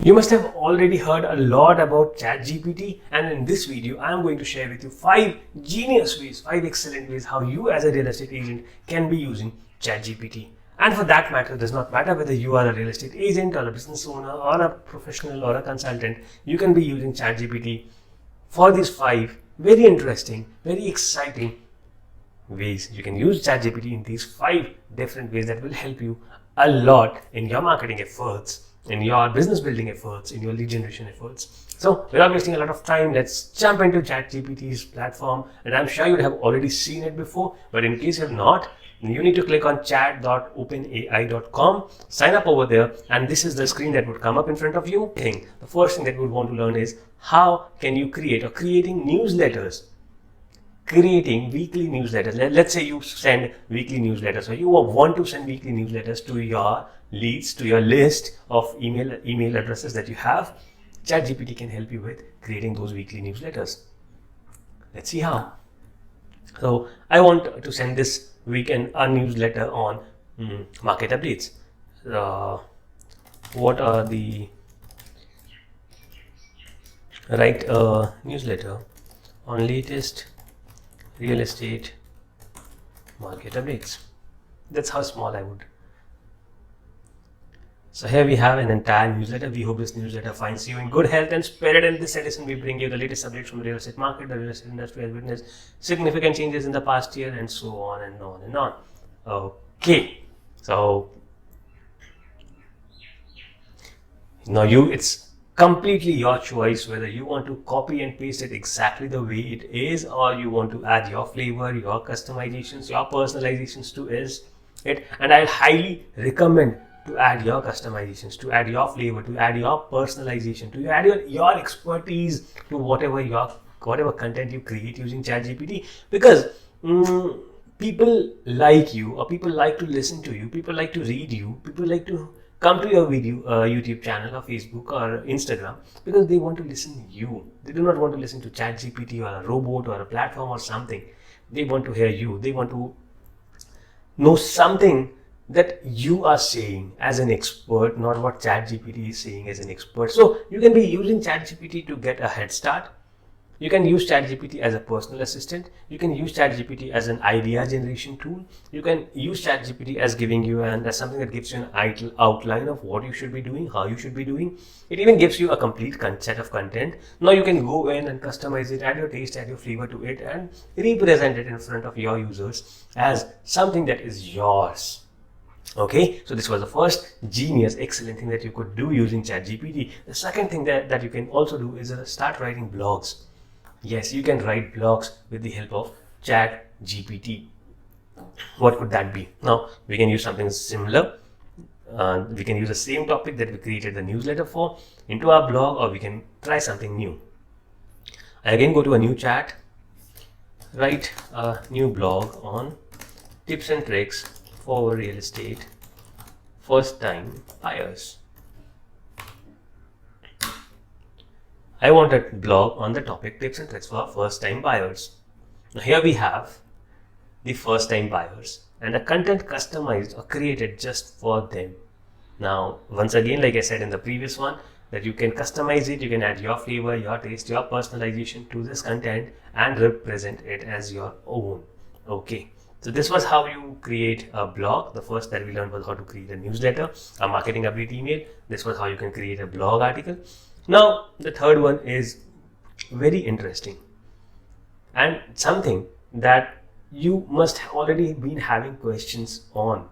You must have already heard a lot about Chat GPT, and in this video I am going to share with you 5 genius ways, 5 excellent ways how you as a real estate agent can be using Chat GPT. And for that matter, it does not matter whether you are a real estate agent or a business owner or a professional or a consultant, you can be using Chat GPT for these 5 very interesting, very exciting ways. You can use Chat GPT in these 5 different ways that will help you a lot in your marketing efforts, in your business building efforts, in your lead generation efforts. So without wasting a lot of time, let's jump into Chat GPT's platform. And I'm sure you have already seen it before, but in case you have not, you need to click on chat.openai.com, sign up over there, and this is the screen that would come up in front of you. The first thing that you would want to learn is how can you creating newsletters. Creating weekly newsletters. Let's say you send weekly newsletters, or you want to send weekly newsletters to your leads, to your list of email addresses that you have. ChatGPT can help you with creating those weekly newsletters. Let's see how. So I want to send this weekend a newsletter on market updates. What are the newsletter on latest real estate market updates. That's how small I would. So here we have an entire newsletter. We hope this newsletter finds you in good health and spirit. In this edition, we bring you the latest updates from the real estate market. The real estate industry has witnessed significant changes in the past year, and so on and on and on. Okay, so now it's completely your choice whether you want to copy and paste it exactly the way it is, or you want to add your flavor, your customizations, your personalizations to it. And I highly recommend to add your customizations, to add your flavor, to add your personalization, to add your expertise to whatever content you create using ChatGPT, because people like you, or people like to listen to you, people like to read you, people like to come to your video, YouTube channel or Facebook or Instagram, because they want to listen to you. They do not want to listen to ChatGPT or a robot or a platform or something. They want to hear you. They want to know something that you are saying as an expert, not what ChatGPT is saying as an expert. So you can be using ChatGPT to get a head start. You can use ChatGPT as a personal assistant. You can use ChatGPT as an idea generation tool. You can use ChatGPT as giving you as something that gives you an outline of what you should be doing, how you should be doing. It even gives you a complete set of content. Now you can go in and customize it, add your taste, add your flavor to it, and represent it in front of your users as something that is yours. Okay, so this was the first genius, excellent thing that you could do using ChatGPT. The second thing that you can also do is start writing blogs. Yes, you can write blogs with the help of Chat GPT. What could that be? Now, we can use something similar. We can use the same topic that we created the newsletter for into our blog, or we can try something new. I again go to a new chat, write a new blog on tips and tricks for real estate first time buyers. I want a blog on the topic tips and tricks for first time buyers. Now here we have the first time buyers and the content customized or created just for them. Now, once again, like I said in the previous one, that you can customize it, you can add your flavor, your taste, your personalization to this content and represent it as your own. Okay. So this was how you create a blog. The first that we learned was how to create a newsletter, a marketing update email. This was how you can create a blog article. Now, the third one is very interesting and something that you must have already been having questions on.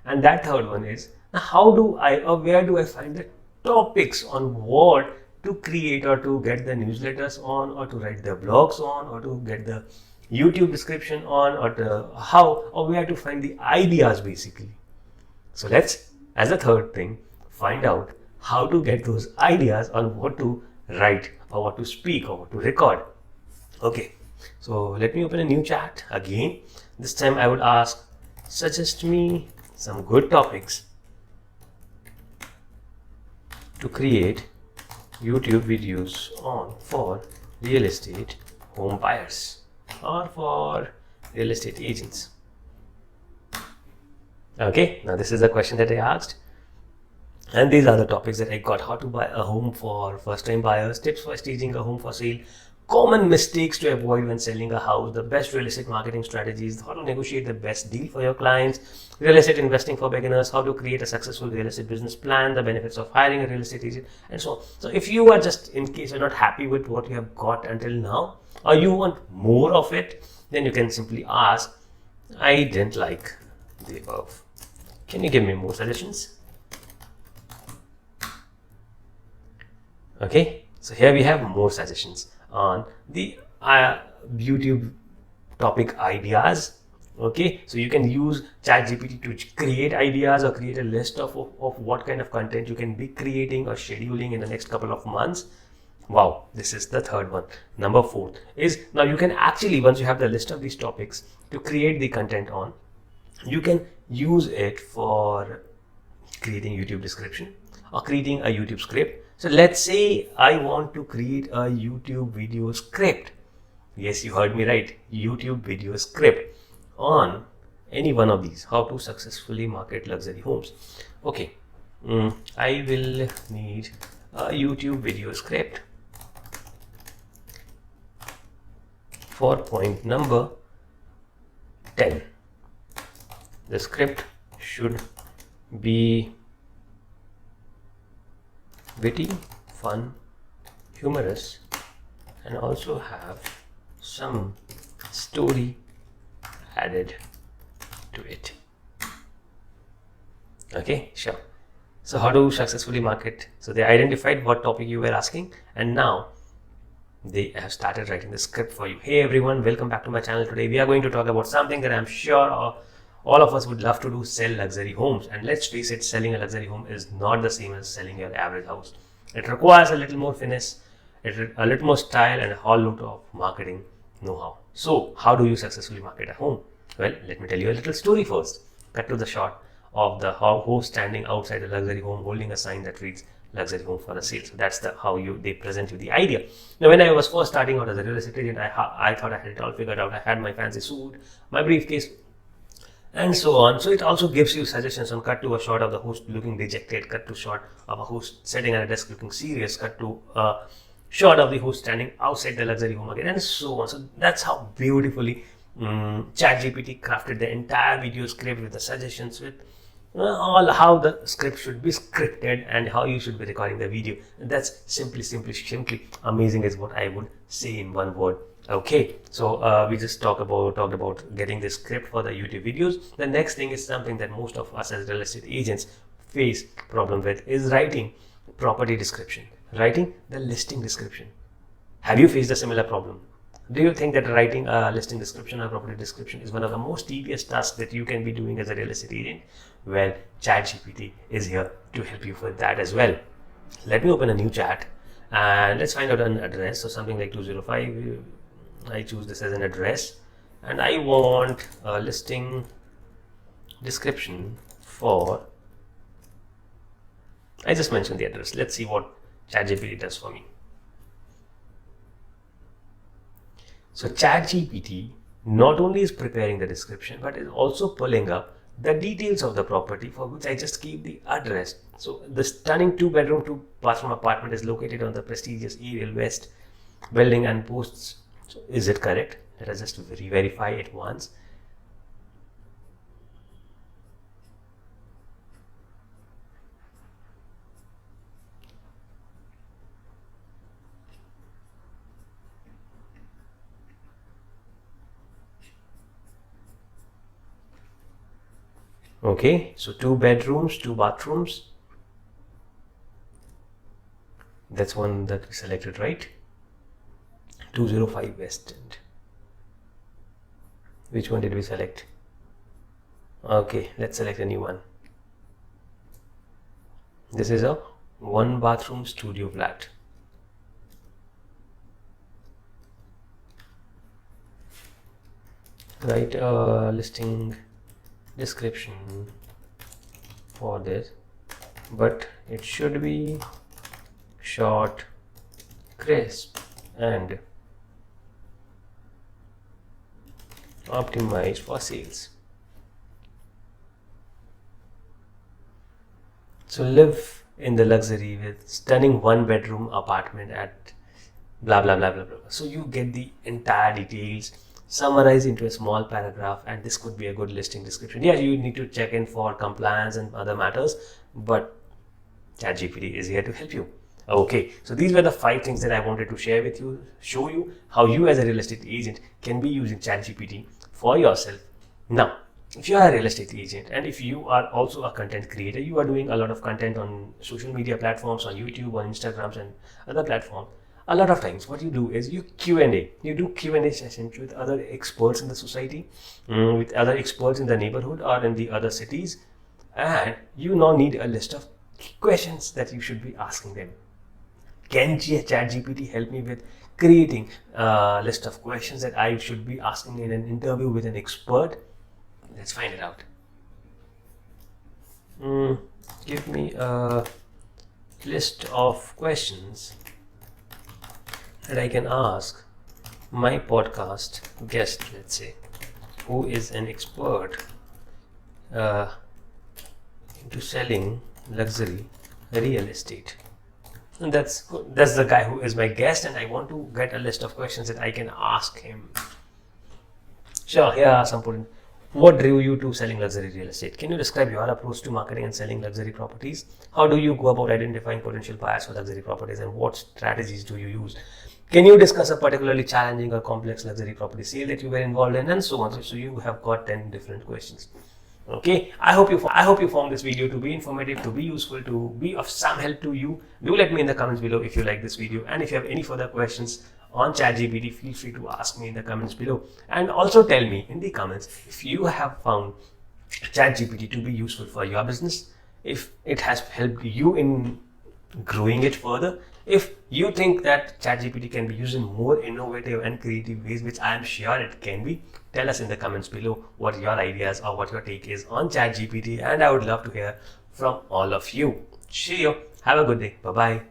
And that third one is, how do I, or where do I find the topics on what to create or to get the newsletters on, or to write the blogs on, or to get the YouTube description on, or where to find the ideas basically. So let's, as a third thing, find out how to get those ideas on what to write or what to speak or what to record. Okay, so let me open a new chat again. This time I would ask, suggest me some good topics to create YouTube videos on for real estate home buyers or for real estate agents. Okay, now this is the question that I asked. And these are the topics that I got: how to buy a home for first time buyers, tips for staging a home for sale, common mistakes to avoid when selling a house, the best real estate marketing strategies, how to negotiate the best deal for your clients, real estate investing for beginners, how to create a successful real estate business plan, the benefits of hiring a real estate agent, and so on. So if you are just, in case you're not happy with what you have got until now, or you want more of it, then you can simply ask, I didn't like the above. Can you give me more suggestions? Okay, so here we have more suggestions on the YouTube topic ideas. Okay, so you can use Chat GPT to create ideas or create a list of what kind of content you can be creating or scheduling in the next couple of months. Wow, this is the third one. Number 4 is, now you can actually, once you have the list of these topics to create the content on, you can use it for creating YouTube description or creating a YouTube script. So let's say I want to create a YouTube video script. Yes, you heard me right. YouTube video script on any one of these. How to successfully market luxury homes. Okay, I will need a YouTube video script for point number 10. The script should be witty, fun, humorous, and also have some story added to it. Okay, sure. So how to successfully market? So they identified what topic you were asking, and now they have started writing the script for you. Hey everyone, welcome back to my channel. Today we are going to talk about something that I'm sure all of us would love to do: sell luxury homes. And let's face it, selling a luxury home is not the same as selling your average house. It requires a little more finesse, a little more style, and a whole lot of marketing know-how. So how do you successfully market a home? Well, let me tell you a little story first. Cut to the shot of the host standing outside a luxury home holding a sign that reads luxury home for the sale. So that's how they present you the idea. Now, when I was first starting out as a real estate agent, I thought I had it all figured out. I had my fancy suit, my briefcase, and so on. So it also gives you suggestions on cut to a shot of the host looking dejected, cut to shot of a host sitting at a desk looking serious, cut to a shot of the host standing outside the luxury home again, and so on. So that's how beautifully Chat GPT crafted the entire video script with the suggestions, with all how the script should be scripted and how you should be recording the video. And that's simply amazing, is what I would say in one word. Okay, so we just talked about getting the script for the YouTube videos. The next thing is something that most of us as real estate agents face problem with, is writing property description, writing the listing description. Have you faced a similar problem? Do you think that writing a listing description or property description is one of the most tedious tasks that you can be doing as a real estate agent? Well, ChatGPT is here to help you with that as well. Let me open a new chat and let's find out an address. So something like 205. I choose this as an address, and I want a listing description for, I just mentioned the address. Let's see what ChatGPT does for me. So ChatGPT not only is preparing the description, but is also pulling up the details of the property for which I just gave the address. So the stunning 2-bedroom, 2-bathroom apartment is located on the prestigious Ariel West building and posts. So is it correct? Let us just verify it once. Okay, so 2 bedrooms, 2 bathrooms. That's one that we selected, right? 205 West End. Which one did we select? Okay, let's select a new one. This is a 1-bathroom studio flat. Write a listing description for this, but it should be short, crisp, and optimized for sales. So live in the luxury with stunning one bedroom apartment at blah blah blah blah blah. So you get the entire details summarized into a small paragraph, and this could be a good listing description. Yeah, you need to check in for compliance and other matters, but ChatGPT is here to help you. Okay, so these were the 5 things that I wanted to share with you, show you how you as a real estate agent can be using ChatGPT for yourself. Now, if you are a real estate agent and if you are also a content creator, you are doing a lot of content on social media platforms, on YouTube, on Instagrams and other platforms. A lot of times what you do is you Q&A. You do Q&A sessions with other experts in the society, with other experts in the neighborhood or in the other cities, and you now need a list of questions that you should be asking them. Can ChatGPT help me with creating a list of questions that I should be asking in an interview with an expert? Let's find it out. Give me a list of questions that I can ask my podcast guest, let's say, who is an expert into selling luxury real estate. And that's the guy who is my guest, and I want to get a list of questions that I can ask him. Sure, here are some points. What drew you to selling luxury real estate? Can you describe your approach to marketing and selling luxury properties? How do you go about identifying potential buyers for luxury properties, and what strategies do you use? Can you discuss a particularly challenging or complex luxury property sale that you were involved in, and so on? So you have got 10 different questions. Okay, I hope you found this video to be informative, to be useful, to be of some help to you. Do let me in the comments below if you like this video, and if you have any further questions on ChatGPT, feel free to ask me in the comments below. And also tell me in the comments if you have found ChatGPT to be useful for your business, if it has helped you in growing it further, if you think that ChatGPT can be used in more innovative and creative ways, which I am sure it can be. Tell us in the comments below what your ideas or what your take is on ChatGPT, and I would love to hear from all of you. See you. Have a good day. Bye-bye.